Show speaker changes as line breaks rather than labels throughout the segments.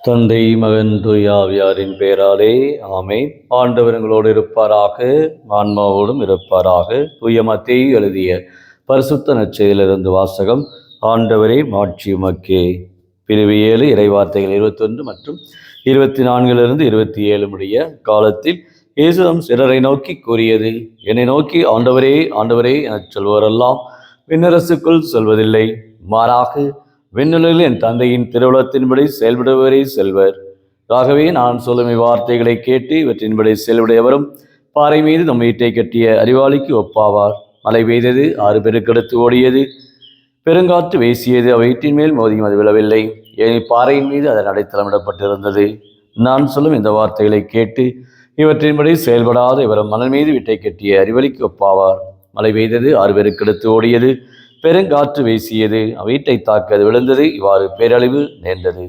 தந்தை மகன் தூயாவியாரின் பெயராலே ஆமென். ஆண்டவர் உங்களோடு இருப்பாராக, ஆன்மாவோடும் இருப்பாராக. தூய மத்தேயு எழுதிய பரிசுத்த நற்செய்தியிலிருந்து வாசகம். ஆண்டவரே மாட்சி உமக்கே. பிரிவு 7 இறைவார்த்தைகள் 21 மற்றும் 24 27 முடிய காலத்தில் இயேசு சிலரை நோக்கி கூறியது: என்னை நோக்கி ஆண்டவரே ஆண்டவரே எனச் சொல்வோரெல்லாம் விண்ணரசுக்குள் செல்வதில்லை, மாறாக விண்ணுலகில் என் தந்தையின் திருவுளத்தின்படி செயல்படுவரே செல்வர். ஆகவே நான் சொல்லும் இவ்வார்த்தைகளை கேட்டு இவற்றின்படி செயல்படையவரும் பாறை மீது நம் வீட்டை கட்டிய அறிவாளிக்கு ஒப்பாவார். மழை பெய்தது, 6 பெருக்கெடுத்து ஓடியது, பெருங்காற்று வீசியது, அவ்வீட்டின் மேல் மோதியும் அது விழவில்லை, ஏனெனில் பாறையின் மீது அதன் அடைத்தளமிடப்பட்டிருந்தது. நான் சொல்லும் இந்த வார்த்தைகளை கேட்டு இவற்றின்படி செயல்படாத இவரும் மணல் மீது வீட்டை கட்டிய அறிவாளிக்கு ஒப்பாவார். மழை பெய்தது, 6 பெருக்கெடுத்து ஓடியது, பெருங்காற்று வீசியது, வீட்டை தாக்க அது விழுந்தது, இவ்வாறு பேரழிவு நேர்ந்தது.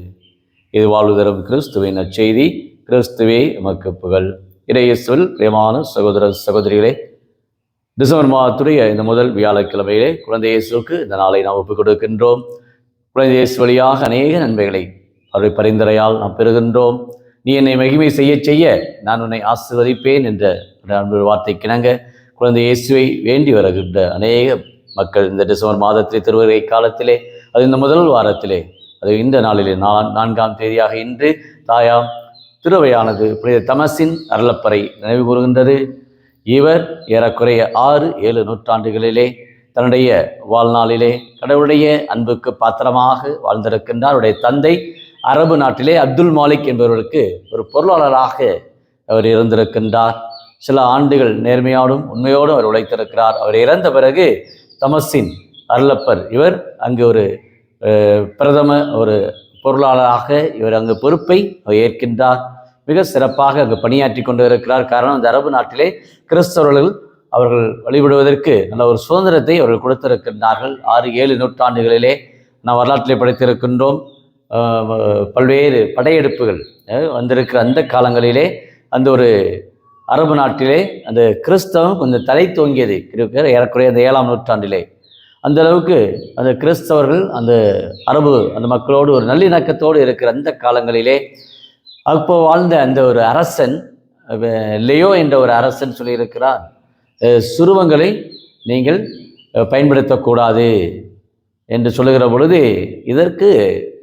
இது வாழ்வு தரும் கிறிஸ்துவின் நற்செய்தி. கிறிஸ்துவே எமக்கு புகழ். இறையேசுவில் பிரியமான சகோதர சகோதரிகளே, டிசம்பர் மாதத்துடைய இந்த முதல் வியாழக்கிழமையிலே குழந்தை இயேசுவுக்கு இந்த நாளை நாம் ஒப்புக் கொடுக்கின்றோம். குழந்தை இயேசு வழியாக அநேக நன்மைகளை அவருடைய பரிந்துரையால் நாம் பெறுகின்றோம். நீ என்னை மகிமை செய்ய செய்ய நான் உன்னை ஆசீர்வதிப்பேன் என்ற அன்பு வார்த்தைக்கிணங்க குழந்தை இயேசுவை வேண்டி வருகின்ற அநேக மக்கள் இந்த டிசம்பர் மாதத்திலே திருவருகை காலத்திலே, அது இந்த முதல் வாரத்திலே, அது இந்த நாளிலே 4ஆம் தேதியாக இன்று தாயாம் திருவையானது புனித தமசின் அருளப்பரை நினைவு கூறுகின்றது. இவர் ஏறக்குறைய 6-7 நூற்றாண்டுகளிலே தன்னுடைய வாழ்நாளிலே கடவுளுடைய அன்புக்கு பாத்திரமாக வாழ்ந்திருக்கின்றார். அவருடைய தந்தை அரபு நாட்டிலே அப்துல் மாலிக் என்பவர்களுக்கு ஒரு பொருளாளராக அவர் இருந்திருக்கின்றார். சில ஆண்டுகள் நேர்மையோடும் உண்மையோடும் அவர் உழைத்திருக்கிறார். அவர் இறந்த பிறகு தமசின் அருளப்பர் இவர் அங்கு ஒரு பிரதம ஒரு பொருளாளராக இவர் அங்கு பொறுப்பை ஏற்கின்றார். மிக சிறப்பாக அங்கு பணியாற்றி கொண்டு இருக்கிறார். காரணம், இந்த அரபு நாட்டிலே கிறிஸ்தவர்கள் அவர்கள் வழிபடுவதற்கு நல்ல ஒரு சுதந்திரத்தை அவர்கள் கொடுத்திருக்கின்றார்கள். 6-7 நூற்றாண்டுகளிலே நாம் வரலாற்றிலே படித்திருக்கின்றோம். பல்வேறு படையெடுப்புகள் வந்திருக்கிற அந்த காலங்களிலே அந்த ஒரு அரபு நாட்டிலே அந்த கிறிஸ்தவம் கொஞ்சம் தலை தோங்கியது. ஏறக்குறைய அந்த 7ஆம் நூற்றாண்டிலே அந்த அளவுக்கு அந்த கிறிஸ்தவர்கள் அந்த அரபு அந்த மக்களோடு ஒரு நல்லிணக்கத்தோடு இருக்கிற அந்த காலங்களிலே அப்போ வாழ்ந்த அந்த ஒரு அரசன், லியோ என்ற ஒரு அரசன் சொல்லியிருக்கிறார், சுருவங்களை நீங்கள் பயன்படுத்தக்கூடாது என்று சொல்லுகிற பொழுது இதற்கு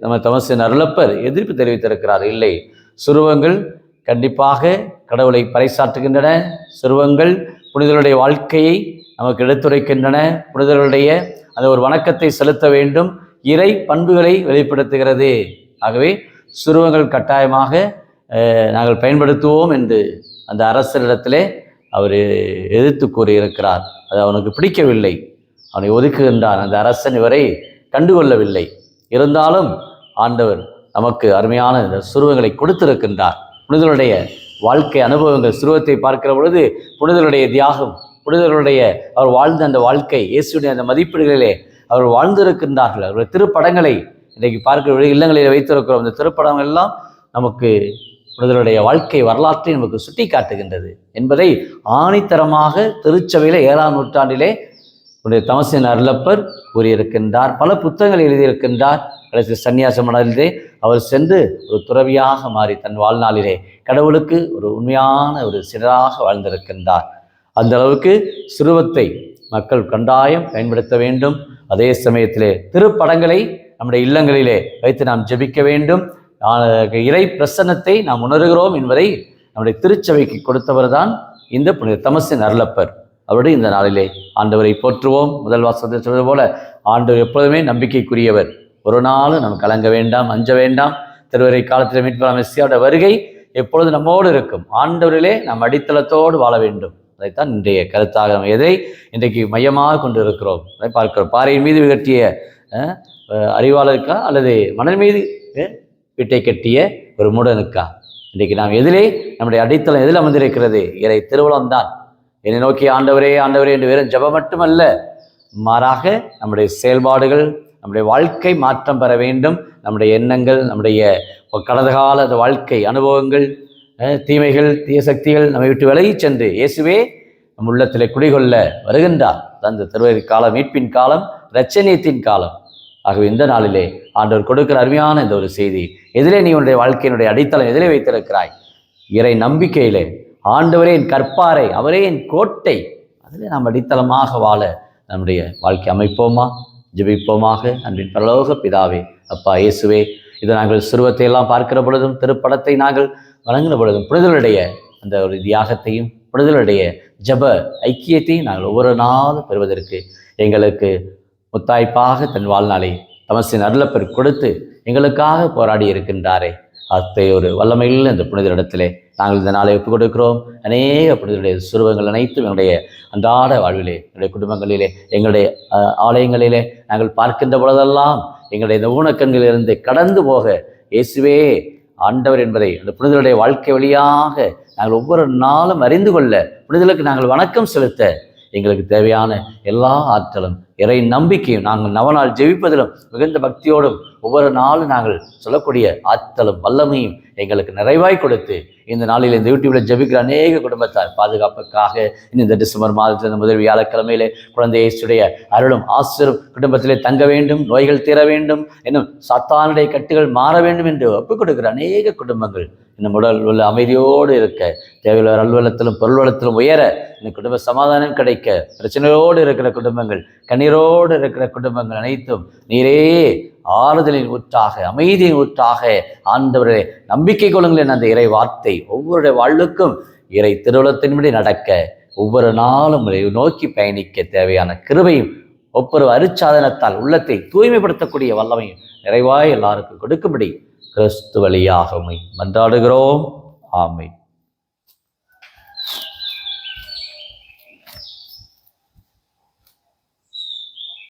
நம்ம தமசின் அருளப்பர் எதிர்ப்பு தெரிவித்திருக்கிறார். இல்லை, சுருவங்கள் கண்டிப்பாக கடவுளை பறைசாற்றுகின்றன, சுருவங்கள் புனிதர்களுடைய வாழ்க்கையை நமக்கு எடுத்துரைக்கின்றன, புனிதர்களுடைய அந்த ஒரு வணக்கத்தை செலுத்த வேண்டும், இறை பண்புகளை வெளிப்படுத்துகிறது. ஆகவே சுருவங்கள் கட்டாயமாக நாங்கள் பயன்படுத்துவோம் என்று அந்த அரசரிடத்திலே அவர் எதிர்த்து கூறியிருக்கிறார். அது அவனுக்கு பிடிக்கவில்லை, அவனை ஒதுக்குகின்றான். அந்த அரசன் இவரை கண்டுகொள்ளவில்லை. இருந்தாலும் ஆண்டவர் நமக்கு அருமையான இந்த சுருவங்களை கொடுத்திருக்கின்றார். புனிதர்களுடைய வாழ்க்கை அனுபவங்கள், சுருவத்தை பார்க்கிற பொழுது புனிதர்களுடைய தியாகம், புனிதர்களுடைய அவர் வாழ்ந்த அந்த வாழ்க்கை, இயேசுடைய அந்த மதிப்பீடுகளிலே அவர் வாழ்ந்திருக்கின்றார்கள். அவருடைய திருப்படங்களை இன்றைக்கு பார்க்கிற இல்லங்களில் வைத்திருக்கிறோம். அந்த திருப்படங்கள் எல்லாம் நமக்கு புனிதர்களுடைய வாழ்க்கை வரலாற்றை நமக்கு சுட்டி காட்டுகின்றது என்பதை ஆணித்தரமாக திருச்சபையில 7ஆம் நூற்றாண்டிலே உடைய தமசின் அருளப்பர் கூறியிருக்கின்றார். பல புத்தகங்கள் எழுதியிருக்கின்றார். கடைசி சன்னியாச மடலிலே அவர் சென்று ஒரு துறவியாக மாறி தன் வாழ்நாளிலே கடவுளுக்கு ஒரு உண்மையான ஒரு சிலராக வாழ்ந்திருக்கின்றார். அந்த அளவுக்கு சிறுவத்தை மக்கள் கண்டாயம் பயன்படுத்த வேண்டும். அதே சமயத்திலே திருப்படங்களை நம்முடைய இல்லங்களிலே வைத்து நாம் ஜெபிக்க வேண்டும். இறை பிரசன்னத்தை நாம் உணர்கிறோம் என்பதை நம்முடைய திருச்சபைக்கு கொடுத்தவர் தான் இந்த புனித தமசின் அருளப்பர். அவருடைய இந்த நாளிலே ஆண்டவரை போற்றுவோம். முதல் வாசகத்தில் சொல்வது போல ஆண்டவர் எப்பொழுதுமே நம்பிக்கைக்குரியவர். ஒரு நாள் நாம் கலங்க வேண்டாம், அஞ்ச வேண்டாம். திருவரை காலத்தில் மீட்பர் மெசியாவோட வருகை எப்பொழுது நம்மோடு இருக்கும். ஆண்டவரிலே நாம் அடித்தளத்தோடு வாழ வேண்டும். அதைத்தான் இன்றைய கருத்தாக நம்ம எதை இன்றைக்கு மையமாக கொண்டு இருக்கிறோம் அதை பார்க்கிறோம். பாறையின் மீது கட்டிய அறிவாளருக்கா அல்லது மணல் மீது வீட்டை கட்டிய ஒரு மூடனுக்கா? இன்றைக்கு நாம் எதிலே நம்முடைய அடித்தளம் எதில் அமர்ந்திருக்கிறது? இறை திருவுளம்தான். என்னை நோக்கி ஆண்டவரே ஆண்டவரே என்று வெறும் ஜெபம் மட்டுமல்ல, மாறாக நம்முடைய செயல்பாடுகள், நம்முடைய வாழ்க்கை மாற்றம் பெற வேண்டும். நம்முடைய எண்ணங்கள், நம்முடைய கடந்த கால வாழ்க்கை அனுபவங்கள், தீமைகள், தீய சக்திகள் நம்மை விட்டு விலகி சென்று இயேசுவே நம் உள்ளத்திலே குடிகொள்ள வருகின்றார். அந்த திருவருகை காலம் மீட்பின் காலம், இரட்சணியத்தின் காலம். ஆகவே இந்த நாளிலே ஆண்டவர் கொடுக்கிற அருமையான இந்த ஒரு செய்தி, எதிலே நீ உன்னுடைய வாழ்க்கையினுடைய அடித்தளம் எதிலே வைத்திருக்கிறாய்? இறை நம்பிக்கையிலே ஆண்டவரே என் கற்பாரை, அவரே என் கோட்டை, அதிலே நாம் அடித்தளமாக வாழ நம்முடைய வாழ்க்கை அமைப்போமா? ஜெபிப்போமாக. அன்பின் பரலோக பிதாவே, அப்பா இயேசுவே, இதை நாங்கள் சிறுவத்தை எல்லாம் பார்க்கிற பொழுதும் திருப்படத்தை நாங்கள் வழங்கின பொழுதும் புனிதலுடைய அந்த ஒரு தியாகத்தையும் புனிதலுடைய ஜப ஐக்கியத்தையும் நாங்கள் ஒவ்வொரு நாளும் பெறுவதற்கு எங்களுக்கு முத்தாய்ப்பாக தன் வாழ்நாளை தமசின் அருளப்பெரு கொடுத்து எங்களுக்காக போராடி இருக்கின்றாரே, அத்தகைய ஒரு வல்லமையில் இந்த புனிதரிடத்திலே நாங்கள் இந்த நாளை ஒப்புக் கொடுக்கிறோம். அநேக புனிதருடைய சுருவங்கள் அனைத்தும் எங்களுடைய அன்றாட வாழ்விலே, எங்களுடைய குடும்பங்களிலே, எங்களுடைய ஆலயங்களிலே நாங்கள் பார்க்கின்ற பொழுதெல்லாம் எங்களுடைய இந்த ஊனக்கண்களிலிருந்து கடந்து போக இயேசுவே ஆண்டவர் என்பதை அந்த புனிதருடைய வாழ்க்கை வழியாக நாங்கள் ஒவ்வொரு நாளும் அறிந்து கொள்ள, புனிதலுக்கு நாங்கள் வணக்கம் செலுத்த எங்களுக்கு தேவையான எல்லா ஆற்றலும் இறை நம்பிக்கையும் நாங்கள் நவநாள் ஜெபிப்பதிலும் மிகுந்த பக்தியோடும் ஒவ்வொரு நாளும் நாங்கள் சொல்லக்கூடிய ஆற்றலும் வல்லமையும் எங்களுக்கு நிறைவாய் கொடுத்து இந்த நாளில் இந்த யூடியூப்ல ஜெபிக்கிற அநேக குடும்பத்தார் பாதுகாப்புக்காக இந்த டிசம்பர் மாதத்தில் இந்த முதல் வியாழக்கிழமையிலே குழந்தை இயேசுடைய அருளும் ஆசிரும் குடும்பத்திலே தங்க வேண்டும், நோய்கள் தீர வேண்டும், இன்னும் சாத்தானுடைய கட்டுகள் மாற வேண்டும் என்று ஒப்புக் கொடுக்கிற அநேக குடும்பங்கள் இந்த உடல் உள்ள அமைதியோடு இருக்க, தேவையுள்ள அலுவலத்திலும் பொருள்வளத்திலும் உயர, இந்த குடும்ப சமாதானம் கிடைக்க, பிரச்சனையோடு இருக்கிற குடும்பங்கள், கண்ணீரோடு இருக்கிற குடும்பங்கள் அனைத்தும் நீரே ஆறுதலின் ஊற்றாக, அமைதியின் ஊற்றாக ஆண்டவரே நம்பிக்கை கொள்ளுங்கள். அந்த இறை வார்த்தை ஒவ்வொருடைய வாழ்வுக்கும் இறை திருவுளத்தின்படி நடக்க, ஒவ்வொரு நாளும் நோக்கி பயணிக்க தேவையான கிருபையும் ஒவ்வொரு அருட்சாதனத்தால் உள்ளத்தை தூய்மைப்படுத்தக்கூடிய வல்லமையும் நிறைவாய் எல்லாருக்கும் கொடுக்கும்படி கிறிஸ்து வழியாக மன்றாடுகிறோம். ஆமென்.